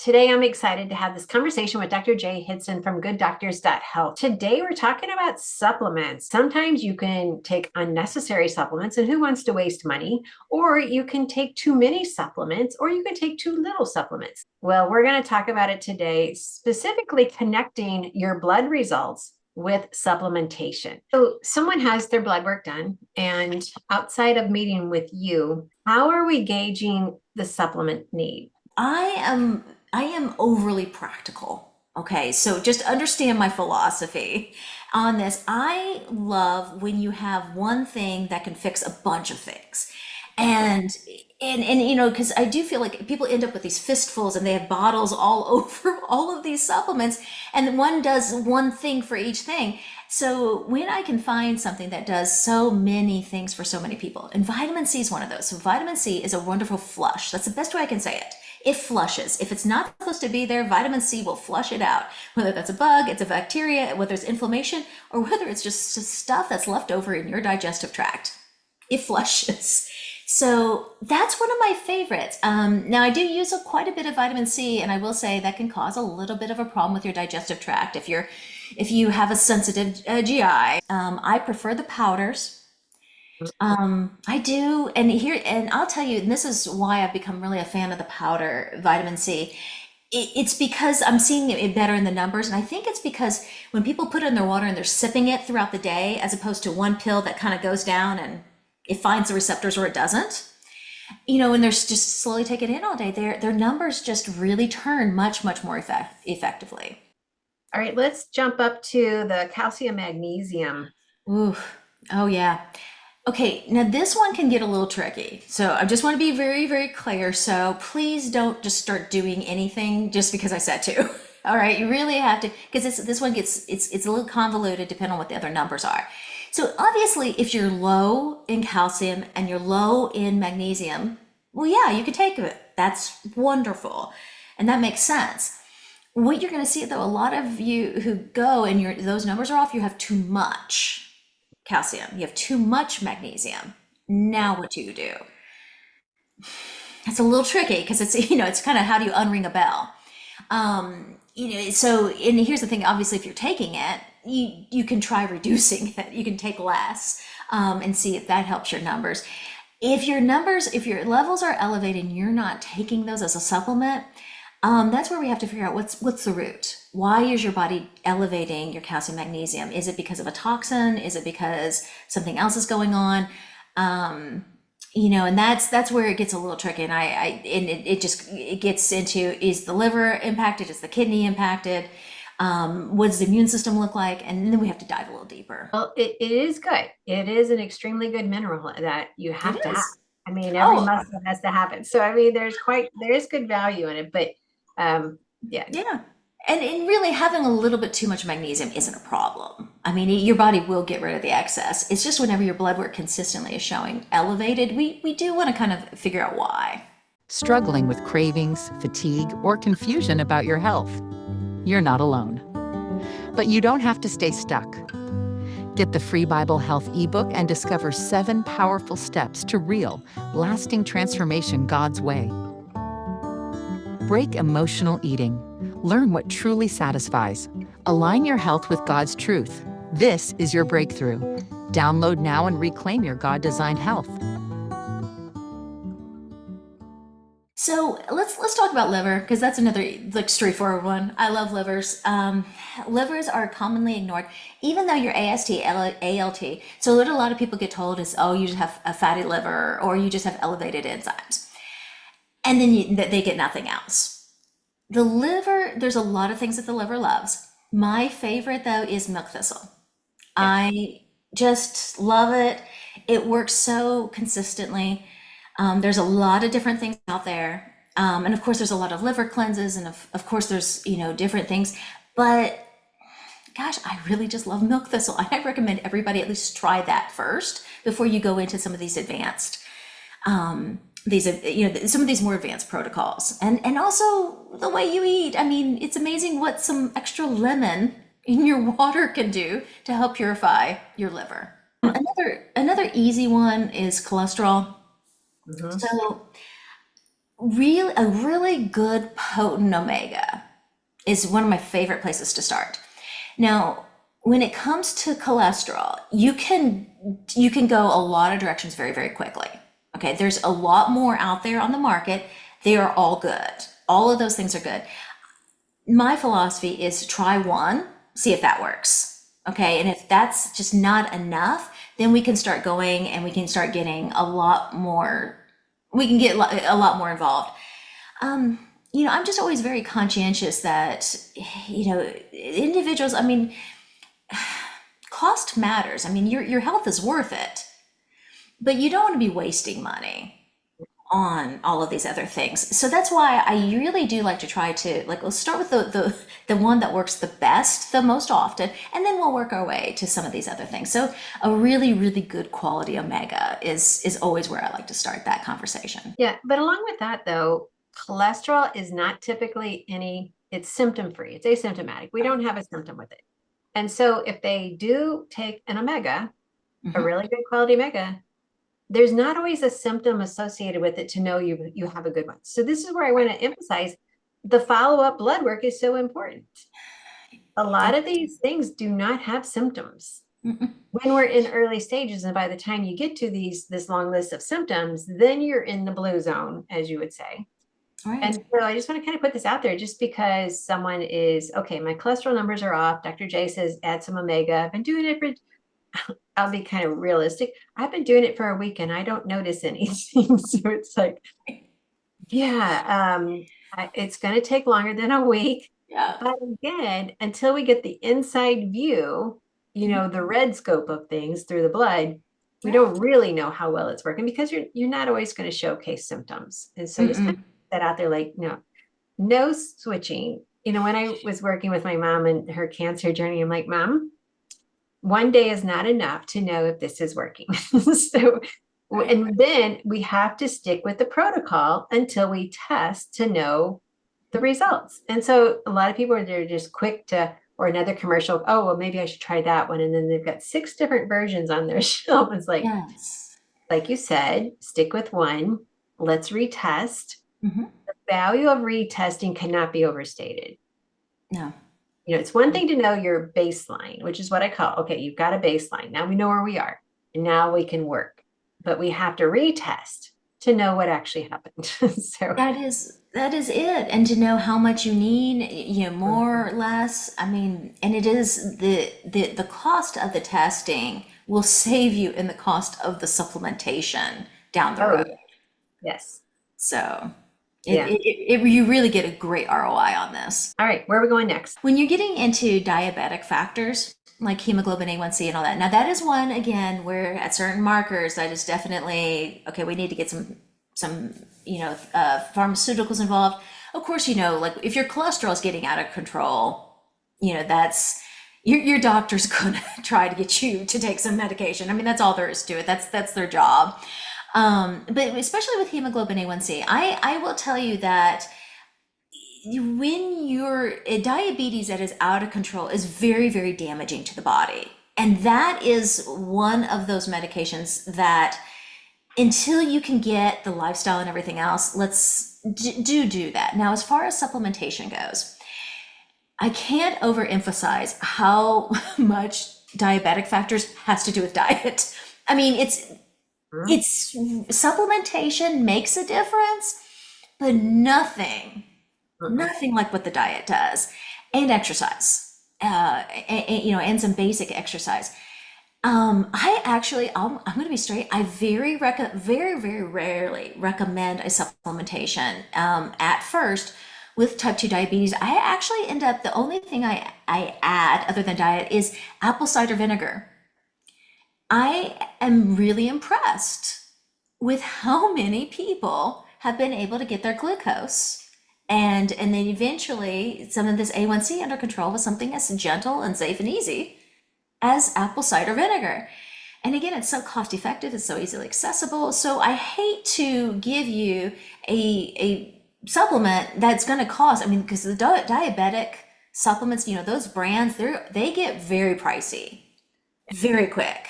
Today, I'm excited to have this conversation with Dr. Jay Hidson from GoodDoctors.health. Today, we're talking about supplements. Sometimes you can take unnecessary supplements, and who wants to waste money? Or you can take too many supplements, or you can take too little supplements. Well, we're going to talk about it today, specifically connecting your blood results with supplementation. So someone has their blood work done, and outside of meeting with you, how are we gauging the supplement need? I am overly practical. Okay, so just understand my philosophy on this. I love when you have one thing that can fix a bunch of things. And because I do feel like people end up with these fistfuls and they have bottles all over all of these supplements, and one does one thing for each thing. So when I can find something that does so many things for so many people, and vitamin C is one of those. So vitamin C is a wonderful flush. That's the best way I can say it. It flushes. If it's not supposed to be there, vitamin C will flush it out. Whether that's a bug, it's a bacteria, whether it's inflammation, or whether it's just stuff that's left over in your digestive tract. It flushes. So that's one of my favorites. Now I do use quite a bit of vitamin C, and I will say that can cause a little bit of a problem with your digestive tract if you have a sensitive GI. I prefer the powders. I do, and I'll tell you, and this is why I've become really a fan of the powder vitamin C. It's because I'm seeing it better in the numbers, and I think it's because when people put it in their water and they're sipping it throughout the day, as opposed to one pill that kind of goes down and it finds the receptors or it doesn't, and they're just slowly taking it in all day, their numbers just really turn much, much more effectively. All right, let's jump up to the calcium magnesium. Ooh, oh yeah. Okay, now this one can get a little tricky. So I just want to be very, very clear. So please don't just start doing anything just because I said to. All right, you really have to, because this one it's a little convoluted depending on what the other numbers are. So obviously, if you're low in calcium and you're low in magnesium, well, yeah, you could take it. That's wonderful, and that makes sense. What you're going to see though, a lot of you who go and those numbers are off, you have too much calcium, you have too much magnesium. Now what do you do? It's a little tricky because it's kind of, how do you unring a bell? So, and here's the thing, obviously if you're taking it, you can try reducing it, you can take less, and see if that helps your numbers. If your levels are elevated and you're not taking those as a supplement, that's where we have to figure out what's the root. Why is your body elevating your calcium magnesium? Is it because of a toxin? Is it because something else is going on? And that's where it gets a little tricky. And it gets into, is the liver impacted? Is the kidney impacted? What does the immune system look like? And then we have to dive a little deeper. Well, it is good. It is an extremely good mineral that you It have to have. is. I mean, every Oh, muscle has to have it. So, I mean, there is good value in it, but yeah. yeah. And really having a little bit too much magnesium isn't a problem. I mean, your body will get rid of the excess. It's just whenever your blood work consistently is showing elevated, we do want to kind of figure out why. Struggling with cravings, fatigue, or confusion about your health. You're not alone. But you don't have to stay stuck. Get the free Bible Health ebook and discover 7 powerful steps to real, lasting transformation God's way. Break emotional eating. Learn what truly satisfies. Align your health with God's truth. This is your breakthrough. Download now and reclaim your God-designed health. So let's talk about liver, because that's another like straightforward one. I love livers. Livers are commonly ignored, even though you're AST, ALT. So what a lot of people get told is, oh, you just have a fatty liver, or you just have elevated enzymes, and then they get nothing else. The liver, there's a lot of things that the liver loves. My favorite though is milk thistle. Yeah. I just love it. It works so consistently. There's a lot of different things out there. And of course, there's a lot of liver cleanses, and of course, there's, different things. But gosh, I really just love milk thistle. I recommend everybody at least try that first before you go into some of these advanced, some of these more advanced protocols. And also the way you eat. I mean, it's amazing what some extra lemon in your water can do to help purify your liver. Another easy one is cholesterol. Mhm. So a really good potent omega is one of my favorite places to start. Now, when it comes to cholesterol, you can go a lot of directions very, very quickly. Okay, there's a lot more out there on the market. They are all good. All of those things are good. My philosophy is try one, see if that works. Okay, and if that's just not enough, then we can start going and we can start getting a lot more, we can get a lot more involved. I'm just always very conscientious that, individuals, I mean, cost matters. I mean, your health is worth it, but you don't want to be wasting money on all of these other things. So that's why I really do like to try to like let's start with the one that works the best, the most often, and then we'll work our way to some of these other things. So a really, really good quality omega is always where I like to start that conversation. Yeah, but along with that, though, cholesterol is not typically it's symptom free, it's asymptomatic. We don't have a symptom with it. And so if they do take an omega, a Mhm. really good quality omega, there's not always a symptom associated with it to know you have a good one. So this is where I want to emphasize the follow-up blood work is so important. A lot of these things do not have symptoms. Mm-mm. When we're in early stages, and by the time you get to this long list of symptoms, then you're in the blue zone, as you would say. Right. And so I just want to kind of put this out there just because someone is, okay, my cholesterol numbers are off. Dr. J says add some omega. I've been doing it for, I'll be kind of realistic. I've been doing it for a week and I don't notice anything. So it's like, yeah, it's going to take longer than a week. Yeah. But again, until we get the inside view, the red scope of things through the blood, we Right. don't really know how well it's working because you're not always going to showcase symptoms. And so just kind of Mm-mm. put that out there, like, no switching. When I was working with my mom and her cancer journey, I'm like, Mom, one day is not enough to know if this is working. So, Right. and then we have to stick with the protocol until we test to know the results. And so a lot of people they're just quick to, or another commercial, oh, well, maybe I should try that one. And then they've got 6 different versions on their shelf. It's Yes. like you said, stick with one. Let's retest. Hmm. The value of retesting cannot be overstated. No. It's one thing to know your baseline, which is what I call, okay, you've got a baseline. Now we know where we are and now we can work, but we have to retest to know what actually happened. So, That is it. And to know how much you need, more or less. I mean, and it is the cost of the testing will save you in the cost of the supplementation down the oh, road. yes. So Yeah. you really get a great ROI on this. All right. Where are we going next? When you're getting into diabetic factors like hemoglobin A1C and all that, now that is one again where at certain markers that is definitely okay. We need to get some pharmaceuticals involved. Of course, like if your cholesterol is getting out of control, that's your doctor's gonna try to get you to take some medication. I mean, that's all there is to it. That's their job. But especially with hemoglobin A1C, I will tell you that when your diabetes that is out of control is very, very damaging to the body. And that is one of those medications that until you can get the lifestyle and everything else, let's do that. Now, as far as supplementation goes, I can't overemphasize how much diabetic factors has to do with diet. I mean, Hmm? it's supplementation makes a difference, but Mm-mm. nothing like what the diet does, and exercise, and some basic exercise. I'm going to be straight. I very, very rarely recommend a supplementation. At first, with type 2 diabetes, I actually end up, the only thing I add other than diet is apple cider vinegar. I am really impressed with how many people have been able to get their glucose and then eventually some of this A1C under control with something as gentle and safe and easy as apple cider vinegar. And again, it's so cost effective, it's so easily accessible. So I hate to give you a supplement that's going to cost, I mean, because the diabetic supplements, those brands, they get very pricey very quick.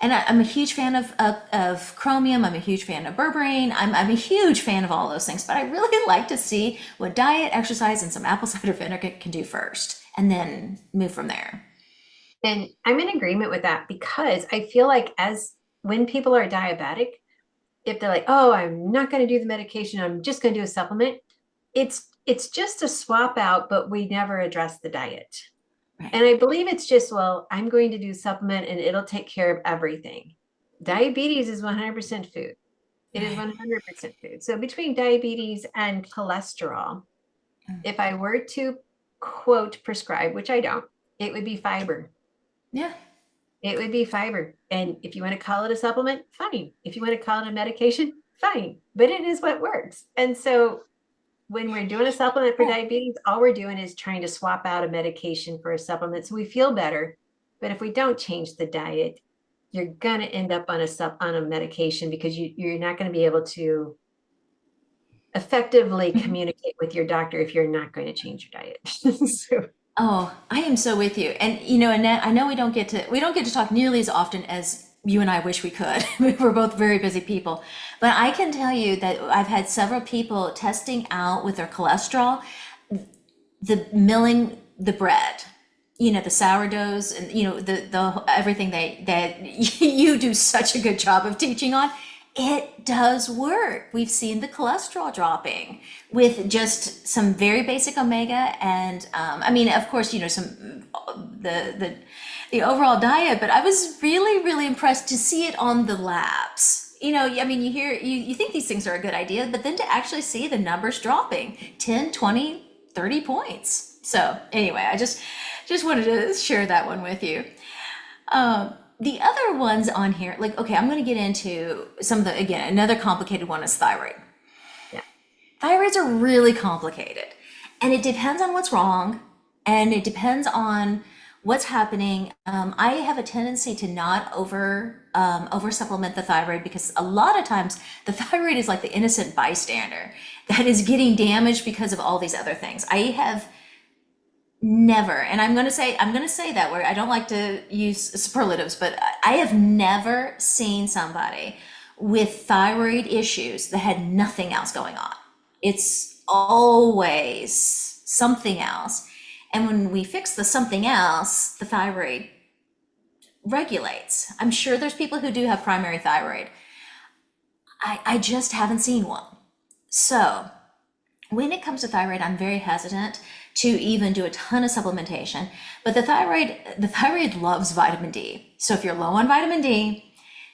And I'm a huge fan of chromium. I'm a huge fan of berberine. I'm a huge fan of all those things. But I really like to see what diet, exercise, and some apple cider vinegar can do first, and then move from there. And I'm in agreement with that because I feel like as when people are diabetic, if they're like, oh, I'm not going to do the medication, I'm just going to do a supplement, it's just a swap out, but we never address the diet. Right. And I believe it's just, well, I'm going to do supplement and it'll take care of everything. Diabetes is 100% food. It is Right. 100% food. So between diabetes and cholesterol, if I were to quote prescribe, which I don't, it would be fiber. Yeah. It would be fiber. And if you want to call it a supplement, fine. If you want to call it a medication, fine. But it is what works. And so when we're doing a supplement for Yeah. diabetes, all we're doing is trying to swap out a medication for a supplement so we feel better. But if we don't change the diet, you're going to end up on a medication because you're not going to be able to effectively communicate with your doctor if you're not going to change your diet. So, Oh, I am so with you. And Annette, I know we don't get to talk nearly as often as you and I wish we could. We're both very busy people. But I can tell you that I've had several people testing out with their cholesterol, the milling the bread, the sourdoughs and the everything that you do such a good job of teaching on. It does work. We've seen the cholesterol dropping with just some very basic omega, and I mean, of course, some the overall diet. But I was really, really impressed to see it on the labs. I mean, you think these things are a good idea, but then to actually see the numbers dropping 10, 20, 30 points. So anyway, I just wanted to share that one with you. The other ones on here, like, okay, I'm going to get into some of again, another complicated one is thyroid. yeah. Thyroids are really complicated, and it depends on what's wrong, and it depends on what's happening. I have a tendency to not over supplement the thyroid because a lot of times the thyroid is like the innocent bystander that is getting damaged because of all these other things. I have never, and I'm gonna say that word. I don't like to use superlatives, but I have never seen somebody with thyroid issues that had nothing else going on. It's always something else. And when we fix the something else, the thyroid regulates. I'm sure there's people who do have primary thyroid. I just haven't seen one. So when it comes to thyroid, I'm very hesitant to even do a ton of supplementation. But the thyroid loves vitamin D. So if you're low on vitamin D,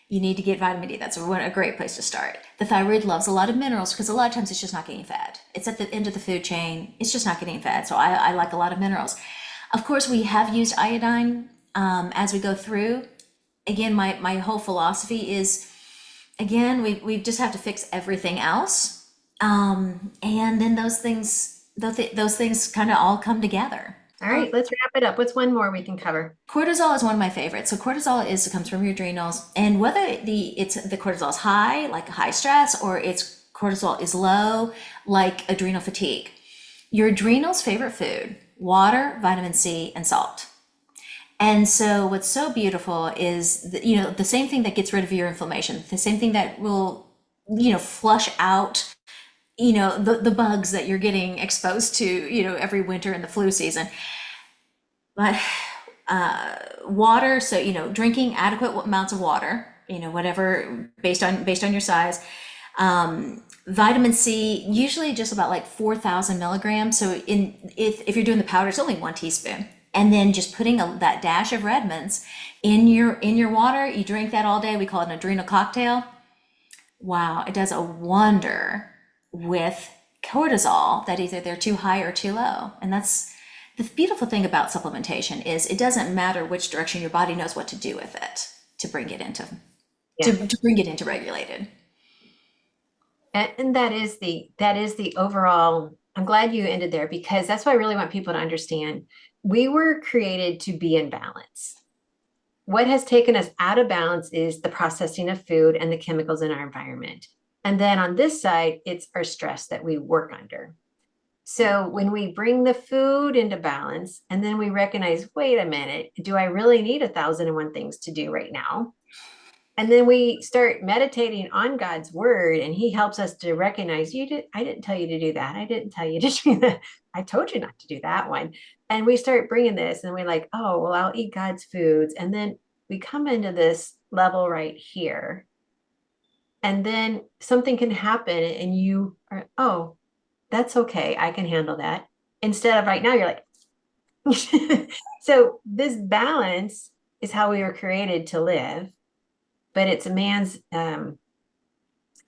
you need to get vitamin D. That's a great place to start. The thyroid loves a lot of minerals because a lot of times it's just not getting fed. It's at the end of the food chain. It's just not getting fed. So I like a lot of minerals. Of course, we have used iodine as we go through. Again, my whole philosophy is, again, we just have to fix everything else. And then those things kind of all come together. All right, let's wrap it up. What's one more we can cover? Cortisol is one of my favorites. So cortisol comes from your adrenals, and whether the cortisol is high, like high stress, or it's cortisol is low, like adrenal fatigue. Your adrenals' favorite food: water, vitamin C, and salt. And so what's so beautiful is the same thing that gets rid of your inflammation, the same thing that will flush out the bugs that you're getting exposed to every winter in the flu season. But water, so drinking adequate amounts of water, whatever, based on your size. Vitamin C, usually just about like 4,000 milligrams. So if you're doing the powder, it's only 1 teaspoon. And then just putting that dash of Redmond's in your water. You drink that all day. We call it an adrenal cocktail. Wow, it does a wonder with cortisol, that either they're too high or too low. And that's the beautiful thing about supplementation, is it doesn't matter which direction, your body knows what to do with it to bring it into to bring it into regulated. And that is the overall. I'm glad you ended there because that's what I really want people to understand. We were created to be in balance. What has taken us out of balance is the processing of food and the chemicals in our environment. And then on this side, it's our stress that we work under. So when we bring the food into balance and then we recognize, wait a minute, do I really need 1,001 things to do right now? And then we start meditating on God's word, and he helps us to recognize I didn't tell you to do that. I didn't tell you to do that. I told you not to do that one. And we start bringing this, and we're like, oh, well, I'll eat God's foods. And then we come into this level right here. And then something can happen and you are, oh, that's okay. I can handle that. Instead of right now, you're like, so this balance is how we were created to live, but it's a man's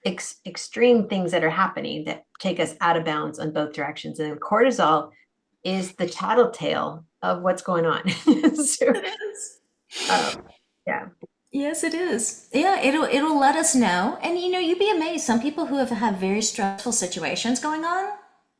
extreme things that are happening that take us out of balance on both directions. And cortisol is the tattletale of what's going on. So, It is. yeah. Yes, it is. Yeah, it'll let us know. And you'd be amazed. Some people who have had very stressful situations going on,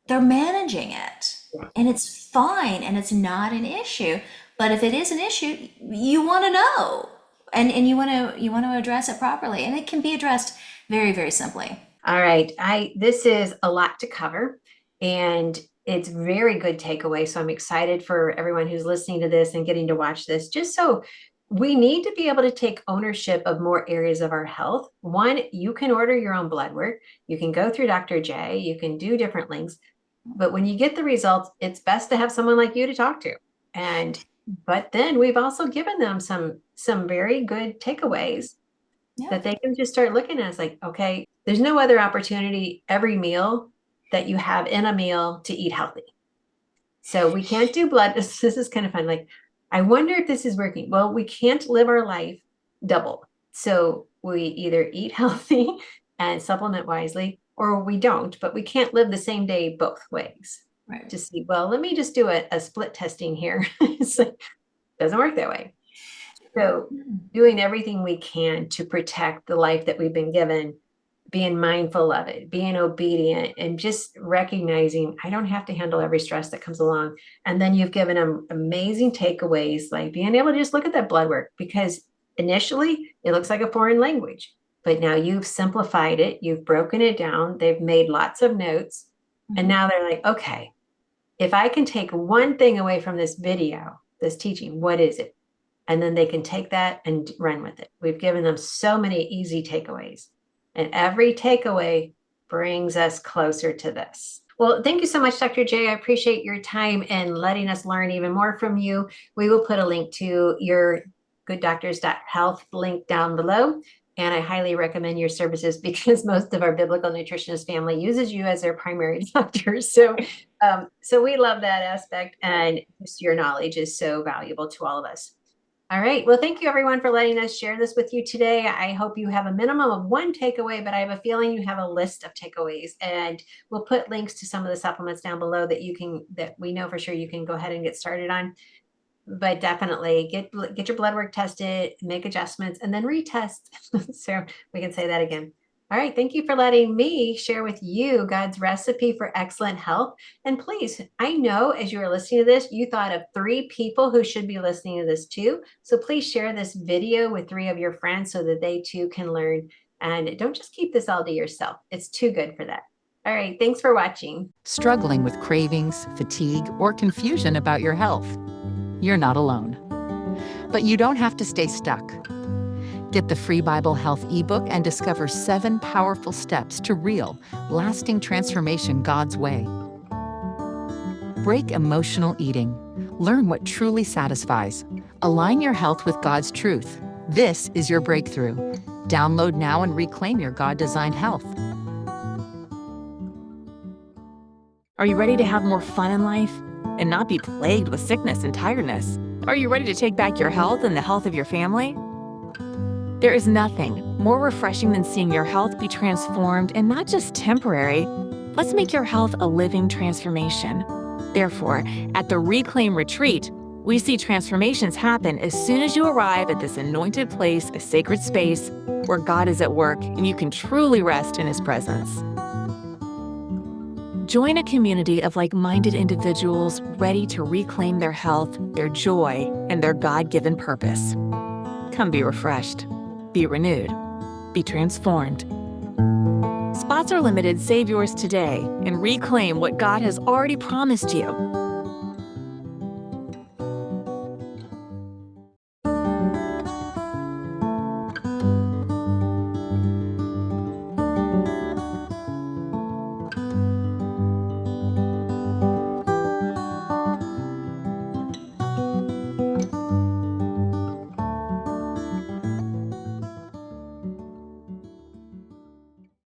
they're managing it. And it's fine and it's not an issue. But if it is an issue, you want to know. And you want to address it properly. And it can be addressed very, very simply. All right. This is a lot to cover, and it's very good takeaway. So I'm excited for everyone who's listening to this and getting to watch this, just so we need to be able to take ownership of more areas of our health. One, you can order your own blood work. You can go through Dr. J. You can do different links. But when you get the results, it's best to have someone like you to talk to. But then we've also given them some very good takeaways that they can just start looking at. It's like, okay, there's no other opportunity every meal that you have in a meal to eat healthy. So we can't do blood. This is kind of fun. Like, I wonder if this is working. Well, we can't live our life double. So we either eat healthy and supplement wisely, or we don't, but we can't live the same day both ways. Right. To see, well, let me just do a split testing here. It's like, doesn't work that way. So doing everything we can to protect the life that we've been given, being mindful of it, being obedient, and just recognizing I don't have to handle every stress that comes along. And then you've given them amazing takeaways, like being able to just look at that blood work, because initially it looks like a foreign language, but now you've simplified it. You've broken it down. They've made lots of notes. And now they're like, okay, if I can take one thing away from this video, this teaching, what is it? And then they can take that and run with it. We've given them so many easy takeaways. And every takeaway brings us closer to this. Well, thank you so much, Dr. J. I appreciate your time and letting us learn even more from you. We will put a link to your gooddoctors.health link down below. And I highly recommend your services because most of our biblical nutritionist family uses you as their primary doctor. So we love that aspect, and just your knowledge is so valuable to all of us. All right. Well, thank you everyone for letting us share this with you today. I hope you have a minimum of one takeaway, but I have a feeling you have a list of takeaways, and we'll put links to some of the supplements down below that we know for sure you can go ahead and get started on. But definitely get your blood work tested, make adjustments, and then retest. So we can say that again. All right. Thank you for letting me share with you God's recipe for excellent health. And please, I know as you were listening to this, you thought of 3 people who should be listening to this too. So please share this video with 3 of your friends so that they too can learn. And don't just keep this all to yourself. It's too good for that. All right. Thanks for watching. Struggling with cravings, fatigue, or confusion about your health? You're not alone. But you don't have to stay stuck. Get the free Bible Health ebook and discover 7 powerful steps to real, lasting transformation God's way. Break emotional eating. Learn what truly satisfies. Align your health with God's truth. This is your breakthrough. Download now and reclaim your God-designed health. Are you ready to have more fun in life and not be plagued with sickness and tiredness? Are you ready to take back your health and the health of your family? There is nothing more refreshing than seeing your health be transformed, and not just temporary. Let's make your health a living transformation. Therefore, at the Reclaim Retreat, we see transformations happen as soon as you arrive at this anointed place, a sacred space where God is at work and you can truly rest in His presence. Join a community of like-minded individuals ready to reclaim their health, their joy, and their God-given purpose. Come be refreshed, be renewed, be transformed. Spots are limited. Save yours today and reclaim what God has already promised you.